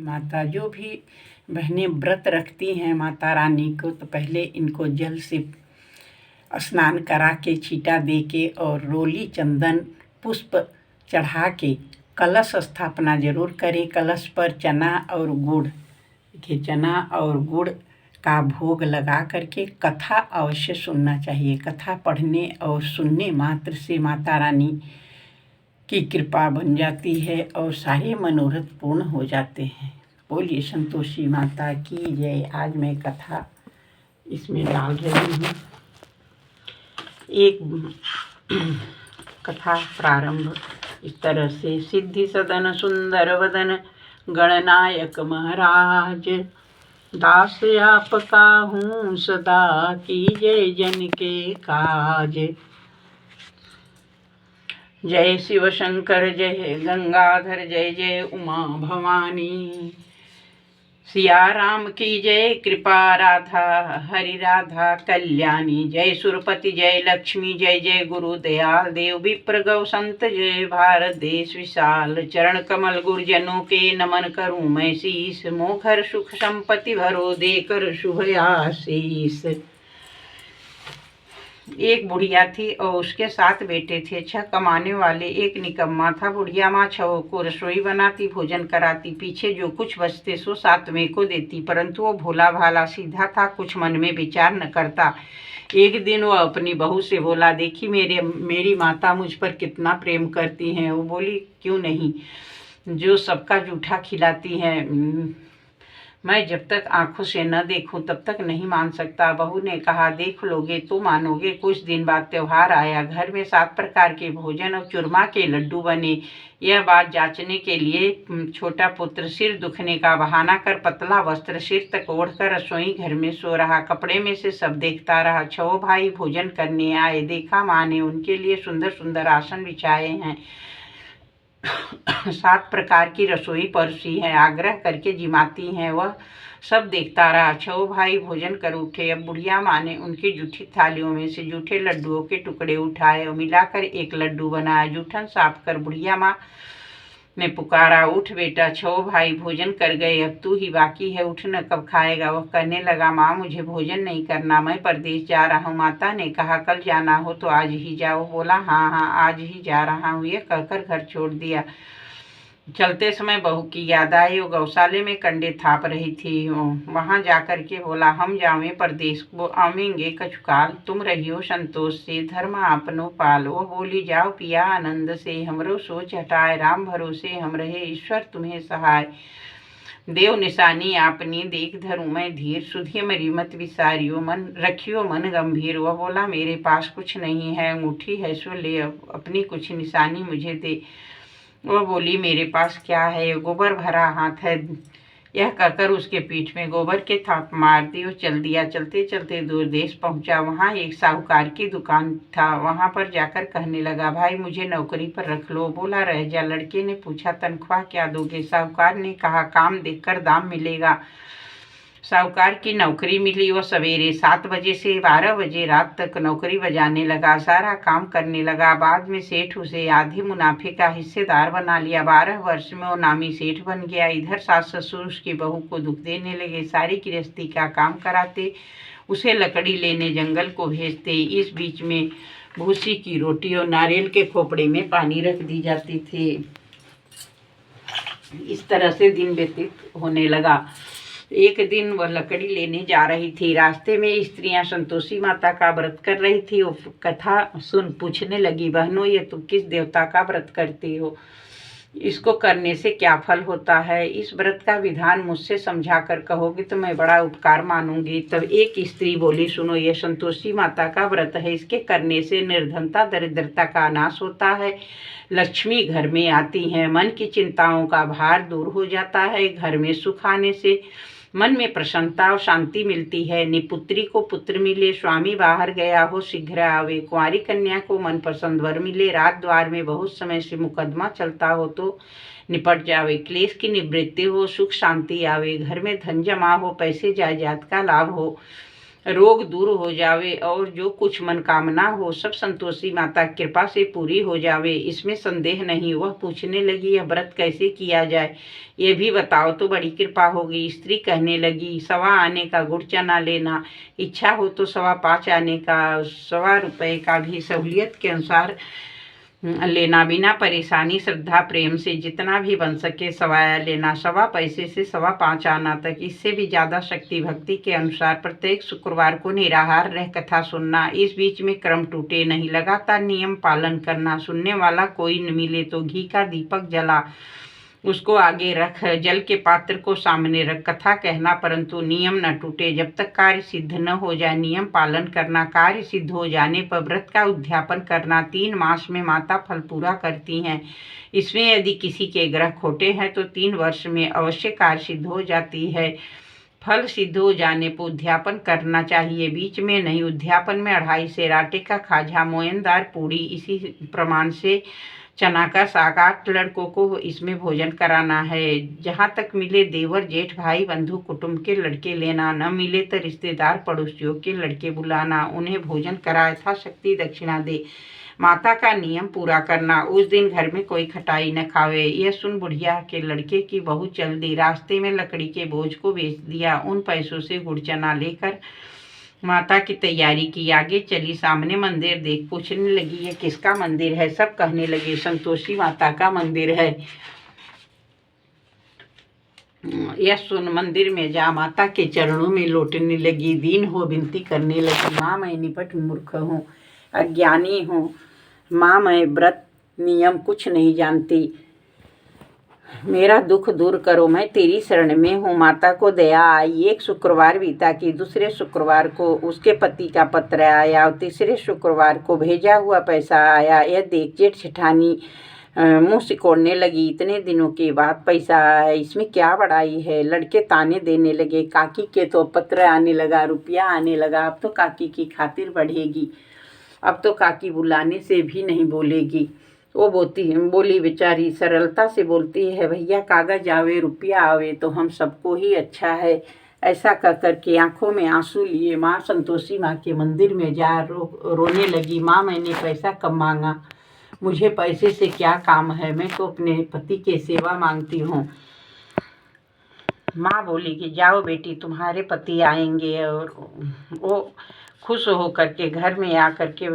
माता जो भी बहनें व्रत रखती हैं माता रानी को, तो पहले इनको जल से स्नान करा के, छींटा दे के और रोली चंदन पुष्प चढ़ा के कलश स्थापना जरूर करें। कलश पर चना और गुड़, देखिए चना और गुड़ का भोग लगा करके कथा अवश्य सुनना चाहिए। कथा पढ़ने और सुनने मात्र से माता रानी की कृपा बन जाती है और सारे मनोरथ पूर्ण हो जाते हैं। बोलिए संतोषी माता की जय। आज मैं कथा इसमें डाल रही हूँ। एक कथा प्रारंभ इस तरह से। सिद्धि सदन सुंदर वदन गणनायक महाराज, दास आपका हूँ सदा कीजय जन के काज। जय शिव शंकर जय गंगाधर जय जय उमा भवानी। सिया राम की जय कृपा राधा हरि राधा कल्याणी। जय सुरपति जय लक्ष्मी जय जय गुरु दयाल देव विप्र गौ संत जय भारत देश विशाल। चरण कमल गुरुजनों के नमन करूं मैं शीस, मोखर सुख संपत्ति भरो देकर शुभ आशीष। एक बुढ़िया थी और उसके 7 बेटे थे। 6 कमाने वाले, एक निकम्मा था। बुढ़िया माँ 6 को रसोई बनाती, भोजन कराती, पीछे जो कुछ बचते सो 7वें को देती, परंतु वो भोला भाला सीधा था, कुछ मन में विचार न करता। एक दिन वो अपनी बहू से बोला, देखी मेरी माता मुझ पर कितना प्रेम करती हैं। वो बोली, क्यों नहीं, जो सबका जूठा खिलाती हैं, मैं जब तक आंखों से न देखूं तब तक नहीं मान सकता। बहू ने कहा, देख लोगे तो मानोगे। कुछ दिन बाद त्योहार आया। घर में 7 प्रकार के भोजन और चूरमा के लड्डू बने। यह बात जांचने के लिए छोटा पुत्र सिर दुखने का बहाना कर पतला वस्त्र सिर तक ओढ़कर रसोई घर में सो रहा। कपड़े में से सब देखता रहा। 6 भाई भोजन करने आए। देखा माँ ने उनके लिए सुंदर सुंदर आसन बिछाए हैं, 7 प्रकार की रसोई परोसी है, आग्रह करके जिमाती हैं। वह सब देखता रहा। 6 भाई भोजन कर उठे। अब बुढ़िया माँ ने उनकी जूठी थालियों में से जूठे लड्डुओं के टुकड़े उठाए और मिलाकर एक लड्डू बनाया। जूठन साफ कर बुढ़िया माँ ने पुकारा, उठ बेटा, 6 भाई भोजन कर गए, अब तू ही बाकी है, उठ न, कब खाएगा। वह कहने लगा, माँ मुझे भोजन नहीं करना, मैं परदेश जा रहा हूँ। माता ने कहा, कल जाना हो तो आज ही जाओ। बोला, हाँ हाँ आज ही जा रहा हूँ। ये कहकर घर छोड़ दिया। चलते समय बहू की याद आई। वो गौशाले में कंडे थाप रही थी। वहां जाकर के बोला, हम जावे परदेश को, आवेंगे कछुकाल, तुम रहियो संतोष से, धर्म आपनो पाल। वो बोली, जाओ पिया आनंद से, हमरो सोच हटाए, राम भरोसे हम रहे, ईश्वर तुम्हें सहाय। देव निशानी आपनी देख धरूं मैं धीर, सुधिय मरी मत विसारियो, मन रखियो मन गंभीर। वह बोला, मेरे पास कुछ नहीं है, अंगूठी है सो ले, अपनी कुछ निशानी मुझे दे। वह बोली, मेरे पास क्या है, गोबर भरा हाथ है। यह कहकर उसके पीठ में गोबर के थाप मार दी और चल दिया। चलते चलते दूर देश पहुंचा। वहां एक साहूकार की दुकान था। वहां पर जाकर कहने लगा, भाई मुझे नौकरी पर रख लो। बोला, रह जा। लड़के ने पूछा, तनख्वाह क्या दोगे? साहूकार ने कहा, काम देखकर दाम मिलेगा। साहूकार की नौकरी मिली। वह सवेरे 7 बजे से 12 बजे रात तक नौकरी बजाने लगा, सारा काम करने लगा। बाद में सेठ उसे आधे मुनाफे का हिस्सेदार बना लिया। 12 वर्ष में वो नामी सेठ बन गया। इधर सास ससुर उसकी बहू को दुख देने लगे, सारी गृहस्थी का काम कराते, उसे लकड़ी लेने जंगल को भेजते। इस बीच में भूसी की रोटी और नारियल के खोपड़े में पानी रख दी जाती थी। इस तरह से दिन व्यतीत होने लगा। एक दिन वह लकड़ी लेने जा रही थी। रास्ते में स्त्रियां संतोषी माता का व्रत कर रही थी। वो कथा सुन पूछने लगी, बहनों ये तुम किस देवता का व्रत करती हो? इसको करने से क्या फल होता है? इस व्रत का विधान मुझसे समझा कर कहोगे तो मैं बड़ा उपकार मानूंगी। तब एक स्त्री बोली, सुनो, ये संतोषी माता का व्रत है, इसके करने से निर्धनता दरिद्रता का नाश होता है, लक्ष्मी घर में आती है, मन की चिंताओं का भार दूर हो जाता है, घर में सुख आने से मन में प्रसन्नता और शांति मिलती है, निपुत्री को पुत्र मिले, स्वामी बाहर गया हो शीघ्र आवे, कुंवारी कन्या को मनपसंद वर मिले, रात द्वार में बहुत समय से मुकदमा चलता हो तो निपट जावे, क्लेश की निवृत्ति हो, सुख शांति आवे, घर में धन जमा हो, पैसे जायदाद का लाभ हो, रोग दूर हो जावे और जो कुछ मनोकामना हो सब संतोषी माता की कृपा से पूरी हो जावे, इसमें संदेह नहीं। वह पूछने लगी, यह व्रत कैसे किया जाए, ये भी बताओ तो बड़ी कृपा होगी। स्त्री कहने लगी, 1.25 आने का गुड़ चना लेना, इच्छा हो तो 5.25 आने का, 1.25 रुपये का भी सहूलियत के अनुसार लेना, बिना परेशानी श्रद्धा प्रेम से जितना भी बन सके 1.25 लेना, 1.25 पैसे से 5.25 आना तक। इससे भी ज़्यादा शक्ति भक्ति के अनुसार प्रत्येक शुक्रवार को निराहार रह कथा सुनना, इस बीच में क्रम टूटे नहीं, लगातार नियम पालन करना। सुनने वाला कोई न मिले तो घी का दीपक जला उसको आगे रख, जल के पात्र को सामने रख, कथा कहना परंतु नियम न टूटे जब तक कार्य सिद्ध न हो जाए। नियम पालन करना, कार्य सिद्ध हो जाने पर व्रत का उद्यापन करना। 3 मास में माता फल पूरा करती हैं। इसमें यदि किसी के ग्रह खोटे हैं तो 3 वर्ष में अवश्य कार्य सिद्ध हो जाती है। फल सिद्ध हो जाने पर उद्यापन करना चाहिए, बीच में नहीं। उद्यापन में 2.5 सेर आटे का खाजा, मोयनदार पूड़ी, इसी प्रमाण से चना का साग। 8 लड़कों को इसमें भोजन कराना है। जहाँ तक मिले देवर जेठ भाई बंधु कुटुंब के लड़के लेना, न मिले तो रिश्तेदार पड़ोसियों के लड़के बुलाना, उन्हें भोजन करा यथाशक्ति दक्षिणा दे। माता का नियम पूरा करना, उस दिन घर में कोई खटाई न खावे। यह सुन बुढ़िया के लड़के की बहू चल दी, रास्ते में लकड़ी के बोझ को बेच दिया। उन पैसों से गुड़ चना लेकर माता की तैयारी की, आगे चली। सामने मंदिर देख पूछने लगी, ये किसका मंदिर है। सब कहने लगे संतोषी माता का मंदिर है। यह सुन मंदिर में जा माता के चरणों में लौटने लगी, दीन हो विनती करने लगी, माँ मैं निपट मूर्ख हूँ, अज्ञानी हूँ, माँ मैं व्रत नियम कुछ नहीं जानती, मेरा दुख दूर करो, मैं तेरी शरण में हूँ। माता को दया आई। एक शुक्रवार बीता कि दूसरे शुक्रवार को उसके पति का पत्र आया और तीसरे शुक्रवार को भेजा हुआ पैसा आया। यह देख जेठ जेठानी मुंह सिकोड़ने लगी, इतने दिनों के बाद पैसा आया, इसमें क्या बड़ाई है। लड़के ताने देने लगे, काकी के तो पत्र आने लगा, रुपया आने लगा, अब तो काकी की खातिर बढ़ेगी, अब तो काकी बुलाने से भी नहीं बोलेगी। वो बोली बेचारी सरलता से बोलती है, भैया कागज आवे रुपया आवे तो हम सबको ही अच्छा है। ऐसा कर करके आंखों में आंसू लिए माँ संतोषी माँ के मंदिर में जा रोने लगी। माँ मैंने पैसा कब मांगा, मुझे पैसे से क्या काम है, मैं तो अपने पति के सेवा मांगती हूँ। माँ बोली कि जाओ बेटी तुम्हारे पति आएंगे। और वो खुश हो करके घर में आ करके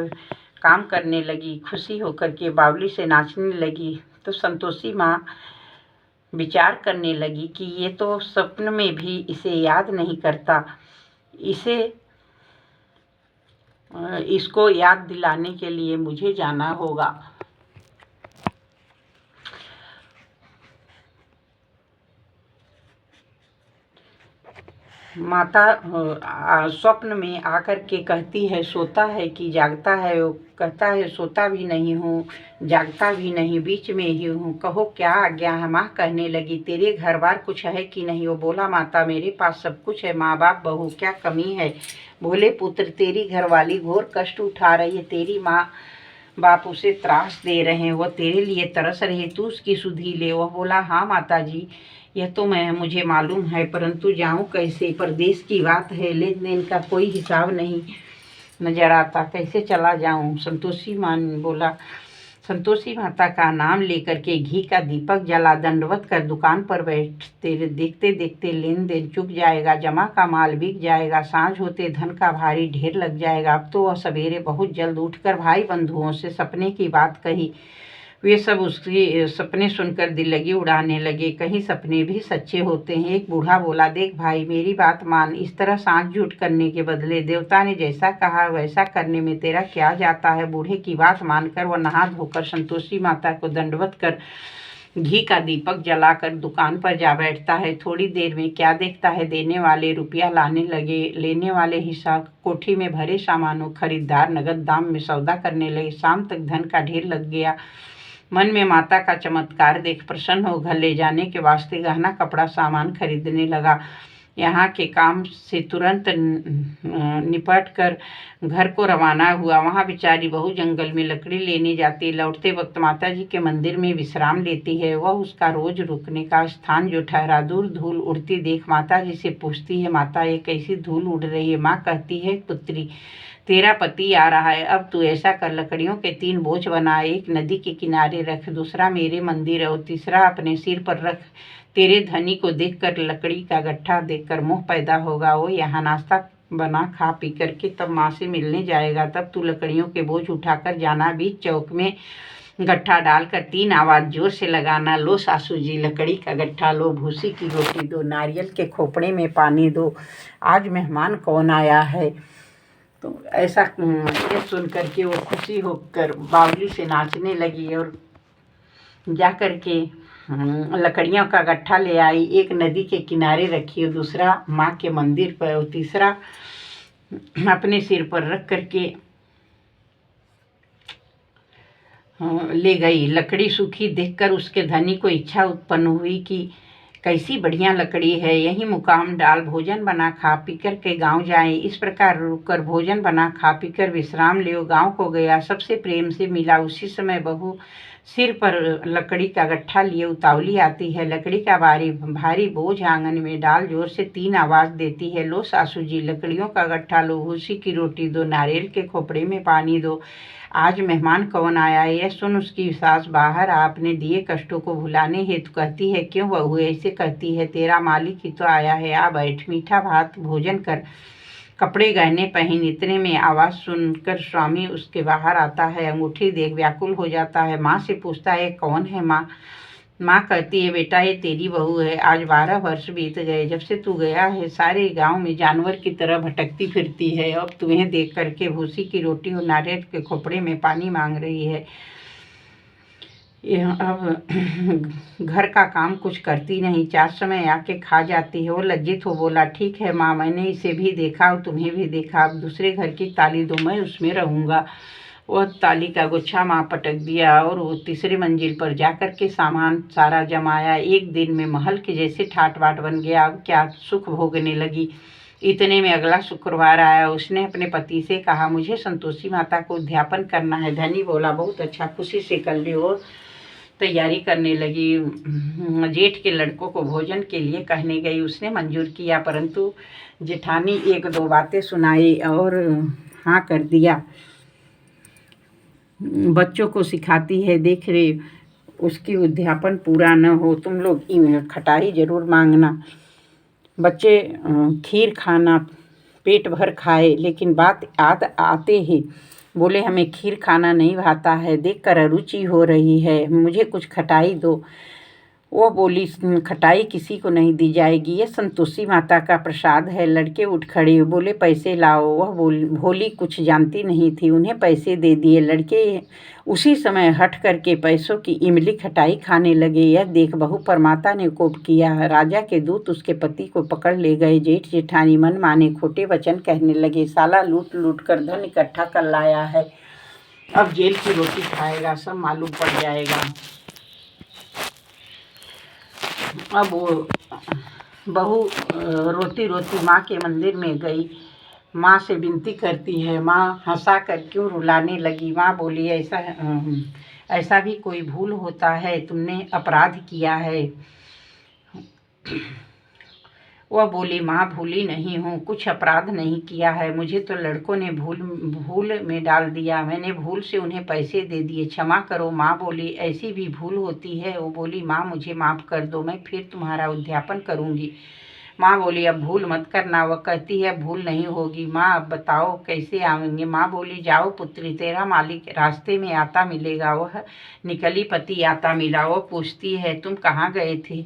काम करने लगी, खुशी होकर के बावली से नाचने लगी। तो संतोषी माँ विचार करने लगी कि ये तो स्वप्न में भी इसे याद नहीं करता, इसको याद दिलाने के लिए मुझे जाना होगा। माता स्वप्न में आकर के कहती है, सोता है कि जागता है। वो कहता है, सोता भी नहीं हूँ, जागता भी नहीं, बीच में ही हूँ, कहो क्या आज्ञा है। माँ कहने लगी, तेरे घर बार कुछ है कि नहीं। वो बोला, माता मेरे पास सब कुछ है, माँ बाप बहू, क्या कमी है। बोले, पुत्र तेरी घरवाली घोर कष्ट उठा रही है, तेरी माँ बाप उसे त्रास दे रहे हैं, वह तेरे लिए तरस रहे, तू उसकी सुधि ले। वह बोला, हाँ माता जी यह तो मुझे मालूम है, परंतु जाऊं कैसे, परदेश की बात है, लेन देन का कोई हिसाब नहीं नजर आता, कैसे चला जाऊं। संतोषी माता का नाम लेकर के घी का दीपक जला, दंडवत कर दुकान पर बैठते, देखते देखते लेन देन चुक जाएगा, जमा का माल बिक जाएगा, सांझ होते धन का भारी ढेर लग जाएगा। अब तो वह सवेरे बहुत जल्द उठकर भाई बंधुओं से सपने की बात कही। वे सब उसके सपने सुनकर दिल लगी उड़ाने लगे, कहीं सपने भी सच्चे होते हैं। एक बूढ़ा बोला, देख भाई मेरी बात मान, इस तरह सांझ झूठ करने के बदले देवता ने जैसा कहा वैसा करने में तेरा क्या जाता है। बूढ़े की बात मानकर वह नहा धोकर संतोषी माता को दंडवत कर घी का दीपक जलाकर दुकान पर जा बैठता है। थोड़ी देर में क्या देखता है, देने वाले रुपया लाने लगे, लेने वाले हिसाब कोठी में भरे सामानों, खरीदार नगद दाम में सौदा करने लगे। शाम तक धन का ढेर लग गया। मन में माता का चमत्कार देख प्रसन्न हो घर ले जाने के वास्ते गहना कपड़ा सामान खरीदने लगा। यहाँ के काम से तुरंत निपट कर घर को रवाना हुआ। वहाँ बेचारी बहू जंगल में लकड़ी लेने जाती। लौटते वक्त माता जी के मंदिर में विश्राम लेती है। वह उसका रोज रुकने का स्थान जो ठहरा। दूर धूल उड़ती देख माता जी से पूछती है, माता ये कैसी धूल उड़ रही है? माँ कहती है, पुत्री तेरा पति आ रहा है, अब तू ऐसा कर, लकड़ियों के 3 बोझ बना, एक नदी के किनारे रख, दूसरा मेरे मंदिर और तीसरा अपने सिर पर रख। तेरे धनी को देखकर लकड़ी का गट्ठा देखकर मोह पैदा होगा। वो यहाँ नाश्ता बना खा पी करके तब माँ से मिलने जाएगा। तब तू लकड़ियों के बोझ उठाकर जाना, बीच चौक में गट्ठा डालकर 3 आवाज जोर से लगाना, लो सासू जी लकड़ी का गट्ठा लो, भूसी की रोटी दो, नारियल के खोपड़े में पानी दो, आज मेहमान कौन आया है। तो ऐसा ये सुन करके वो खुशी होकर बावली से नाचने लगी और जा कर के लकड़ियों का गट्ठा ले आई। एक नदी के किनारे रखी और दूसरा माँ के मंदिर पर और तीसरा अपने सिर पर रख करके ले गई। लकड़ी सूखी देखकर उसके धनी को इच्छा उत्पन्न हुई कि कैसी बढ़िया लकड़ी है, यही मुकाम डाल, भोजन बना खा पी कर के गाँव जाए। इस प्रकार रुककर भोजन बना खा पी कर विश्राम ले गाँव को गया। सबसे प्रेम से मिला। उसी समय बहू सिर पर लकड़ी का गट्ठा लिए उतावली आती है। लकड़ी का भारी बोझ आंगन में डाल जोर से 3 आवाज देती है, लो सासू जी लकड़ियों का गट्ठा लो, भूसी की रोटी दो, नारियल के खोपड़े में पानी दो, आज मेहमान कौन आया है। यह सुन उसकी सास बाहर आ अपने दिए कष्टों को भुलाने हेतु कहती है, क्यों बहू ऐसे कहती है, तेरा मालिक ही तो आया है, आ बैठ, मीठा भात भोजन कर, कपड़े गहने पहन। इतने में आवाज़ सुनकर स्वामी उसके बाहर आता है। अंगूठी देख व्याकुल हो जाता है। माँ से पूछता है, कौन है माँ? माँ कहती है, बेटा ये तेरी बहू है, आज 12 वर्ष बीत गए जब से तू गया है, सारे गांव में जानवर की तरह भटकती फिरती है, अब तुम्हें देख करके भूसी की रोटी और नारियल के खोपड़े में पानी मांग रही है। अब घर का काम कुछ करती नहीं, 4 समय आके खा जाती है। वो लज्जित हो बोला, ठीक है माँ, मैंने इसे भी देखा और तुम्हें भी देखा, अब दूसरे घर की ताली दो, मैं उसमें रहूँगा। वह ताली का गुच्छा माँ पटक दिया और वो तीसरी मंजिल पर जाकर के सामान सारा जमाया। एक दिन में महल के जैसे ठाट बाट बन गया। अब क्या सुख भोगने लगी। इतने में अगला शुक्रवार आया। उसने अपने पति से कहा, मुझे संतोषी माता को उद्यापन करना है। धनी बोला, बहुत अच्छा, खुशी से कर ले। वो तैयारी करने लगी। जेठ के लड़कों को भोजन के लिए कहने गई। उसने मंजूर किया, परंतु जेठानी 1-2 बातें सुनाई और हाँ कर दिया। बच्चों को सिखाती है, देख रहे उसकी उद्यापन पूरा न हो, तुम लोग खटाई जरूर मांगना। बच्चे खीर खाना पेट भर खाए, लेकिन बात आते ही बोले, हमें खीर खाना नहीं भाता है, देखकर अरुचि हो रही है, मुझे कुछ खटाई दो। वो बोली, खटाई किसी को नहीं दी जाएगी, यह संतोषी माता का प्रसाद है। लड़के उठ खड़े बोले, पैसे लाओ। वह भोली कुछ जानती नहीं थी, उन्हें पैसे दे दिए। लड़के उसी समय हट करके पैसों की इमली खटाई खाने लगे। यह देख बहू परमाता ने कोप किया। राजा के दूत उसके पति को पकड़ ले गए। जेठ जेठानी मन माने खोटे वचन कहने लगे, साला लूट लूट कर धन इकट्ठा कर लाया है, अब जेल की रोटी खाएगा, सब मालूम पड़ जाएगा। अब वो बहू रोती रोती माँ के मंदिर में गई। माँ से विनती करती है। माँ हंसा कर क्यों रुलाने लगी। माँ बोली, ऐसा भी कोई भूल होता है, तुमने अपराध किया है। वह बोली, माँ भूली नहीं हूँ, कुछ अपराध नहीं किया है, मुझे तो लड़कों ने भूल में डाल दिया, मैंने भूल से उन्हें पैसे दे दिए, क्षमा करो। माँ बोली, ऐसी भी भूल होती है। वो बोली, माँ मुझे माफ़ कर दो, मैं फिर तुम्हारा उद्यापन करूँगी। माँ बोली, अब भूल मत करना। वह कहती है, भूल नहीं होगी। माँ अब बताओ कैसे आवेंगे। माँ बोली, जाओ पुत्री, तेरा मालिक रास्ते में आता मिलेगा। वह निकली, पति आता मिला। वो पूछती है, तुम कहाँ गए थे?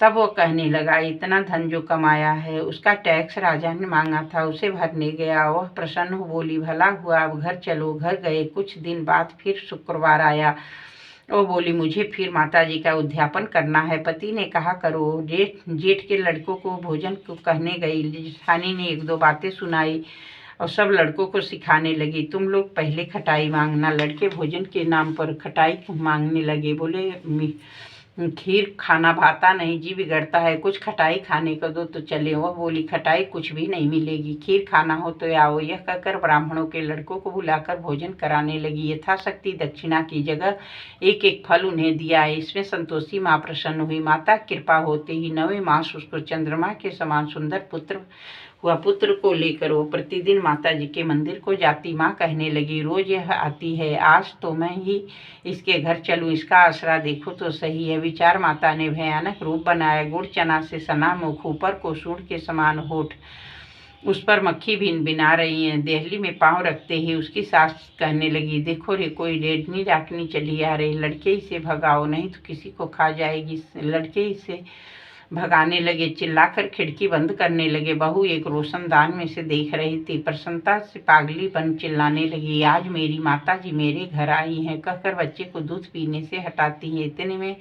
तब वो कहने लगा, इतना धन जो कमाया है उसका टैक्स राजा ने मांगा था, उसे भरने गया। वह प्रसन्न हो बोली, भला हुआ, अब घर चलो। घर गए। कुछ दिन बाद फिर शुक्रवार आया। वो बोली, मुझे फिर माता जी का उद्यापन करना है। पति ने कहा, करो। जेठ के लड़कों को भोजन को कहने गई। जेठानी ने 1-2 बातें सुनाई और सब लड़कों को सिखाने लगी, तुम लोग पहले खटाई मांगना। लड़के भोजन के नाम पर खटाई मांगने लगे। बोले, खीर खाना भाता नहीं, जी बिगड़ता है, कुछ खटाई खाने को दो तो चले। वह बोली, खटाई कुछ भी नहीं मिलेगी, खीर खाना हो तो आओ। यह कहकर ब्राह्मणों के लड़कों को बुलाकर भोजन कराने लगी। यथाशक्ति दक्षिणा की जगह एक एक फल उन्हें दिया है। इसमें संतोषी माँ प्रसन्न हुई। माता कृपा होते ही 9वें मास उसको चंद्रमा के समान सुंदर पुत्र हुआ। पुत्र को लेकर वो प्रतिदिन माता जी के मंदिर को जाती। माँ कहने लगी, रोज यह आती है, आज तो मैं ही इसके घर चलूं, इसका आसरा देखो तो सही है। विचार माता ने भयानक रूप बनाया। गुड़ चना से सना मुख, ऊपर को सूंड के समान होठ, उस पर मक्खी भिन बिना रही है। देहली में पांव रखते ही उसकी सास कहने लगी, देखो रे, कोई रेडनी डाकनी चली आ रही, लड़के इसे भगाओ नहीं तो किसी को खा जाएगी। लड़के इसे भगाने लगे, चिल्लाकर खिड़की बंद करने लगे। बहू एक रोशनदान में से देख रही थी, प्रसन्नता से पागली बन चिल्लाने लगी, आज मेरी माता जी मेरे घर आई हैं, कहकर बच्चे को दूध पीने से हटाती है। इतने में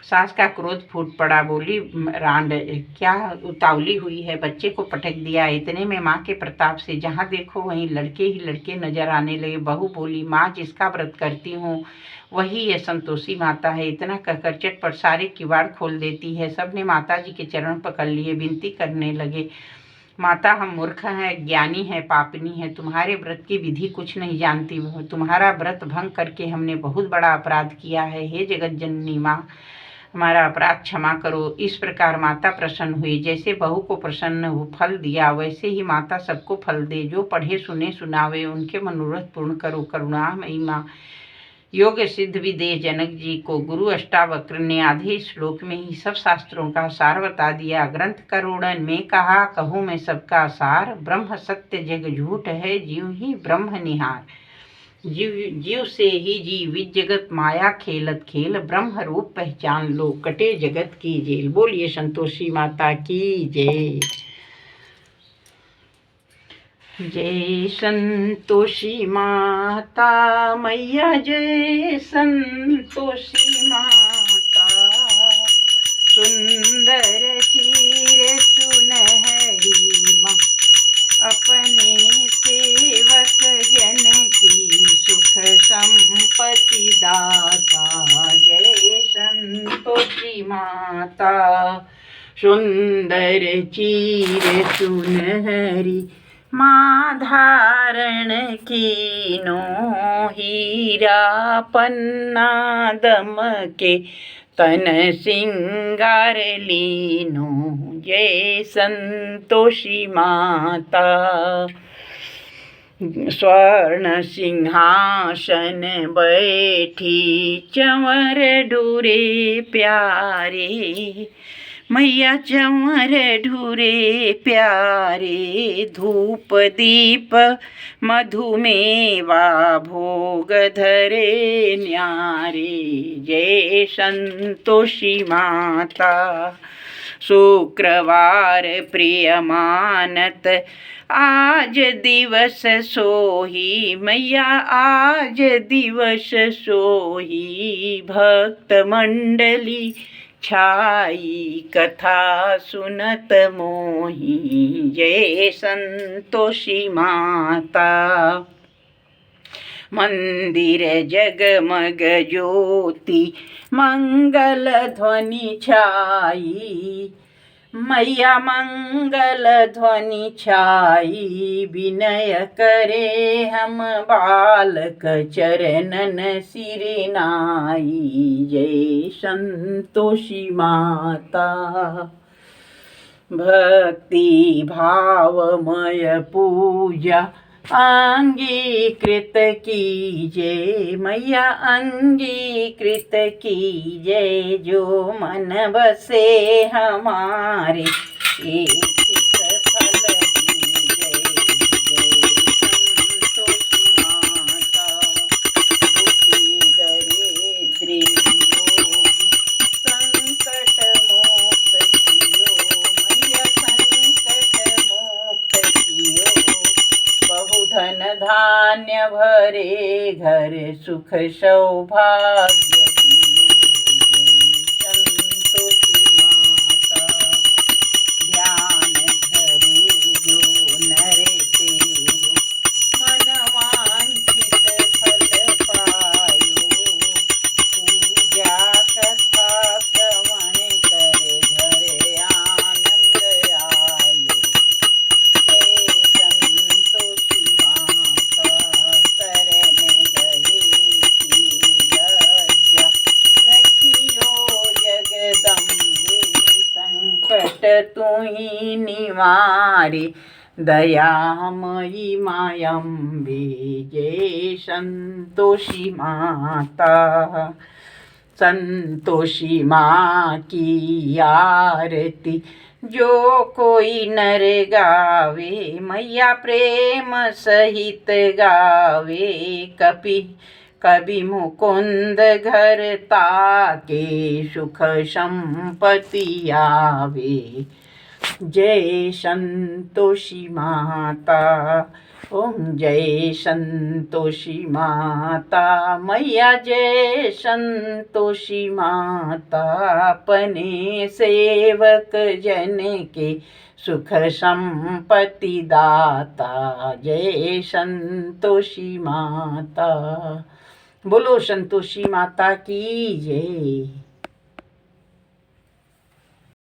सास का क्रोध फूट पड़ा। बोली, रांड क्या उतावली हुई है, बच्चे को पटक दिया। इतने में माँ के प्रताप से जहाँ देखो वहीं लड़के ही लड़के नजर आने लगे। बहू बोली, माँ जिसका व्रत करती हूँ वही ये संतोषी माता है। इतना कहकर चटपट सारे किवाड़ खोल देती है। सबने माता जी के चरण पकड़ लिए, विनती करने लगे, माता हम मूर्ख हैं, ज्ञानी हैं, पापनी हैं, तुम्हारे व्रत की विधि कुछ नहीं जानती। तुम्हारा व्रत भंग करके हमने बहुत बड़ा अपराध किया है। हे जगत जननी माँ, हमारा अपराध क्षमा करो। इस प्रकार माता प्रसन्न हुई। जैसे बहू को प्रसन्न फल दिया, वैसे ही माता सबको फल दे। जो पढ़े सुने सुनावे, उनके मनोरथ पूर्ण करो। करुणामयी माँ योग सिद्ध विदेह जनक जी को गुरु अष्टावक्र ने आधे श्लोक में ही सब शास्त्रों का सार बता दिया। ग्रंथ करोड़न में कहा, कहूँ मैं सबका सार, ब्रह्म सत्य जग झूठ है, जीव ही ब्रह्म निहार। जीव से ही जीवित जगत माया खेलत खेल, ब्रह्म रूप पहचान लो, कटे जगत की जेल। बोलिए संतोषी माता की जय। जय संतोषी माता मैया, जय संतोषी माता। सुंदर चीर सुनहरी माँ, अपने सेवक जन की सुख संपत्ति दाता। जय संतोषी माता। सुंदर चीर सुनहरी माँ, धारण कीनो, हीरा पन्ना दमके, तन सिंगार लीनो। जय संतोषी माता। स्वर्ण सिंहासन बैठी, चंवर ढूरे प्यारे, मैया चंवर ढूरे प्यारे। धूप दीप मधुमेवा, भोग धरे न्यारे। जय संतोषी माता। शुक्रवार प्रिय मानत, आज दिवस सोही, मैया आज दिवस सोही। भक्त मंडली छाई, कथा सुनत मोही। जय संतोषी माता। मंदिर जगमग ज्योति, मंगल ध्वनि छाई, मैया मंगल ध्वनि छाई। विनय करे हम बालक, चरणन सिर नाई। जय संतोषी माता। भक्ति भावमय पूजा अंगीकृत कीजे, मैया अंगीकृत कीजे। जो मन बसे हमारे, एक फल दीजे। जय संतोषी माता। दुखी दरिद्री रोगी, संकट मोक्त कियो, मैया संकट मोक्त कियो। बहुधन धान्य भरे घर, सुख सौभाग्य दियो। जय संतोषी माता। ध्यान धरे जो नर तेरो, मन वांछित फल पायो। पूजा कथा तुही निवारे, दयामयी मायम्बे जय संतोषी माता। संतोषी माँ की आरती जो कोई नर गावे, मैया प्रेम सहित गावे। कभी मुकुंद घर ताके, सुख संपत्ति आवे। जय संतोषी माता, ओम जय संतोषी माता। मैया जय संतोषी माता, अपने सेवक जन के सुख संपत्ति दाता। जय संतोषी माता। बोलो संतोषी माता की जय।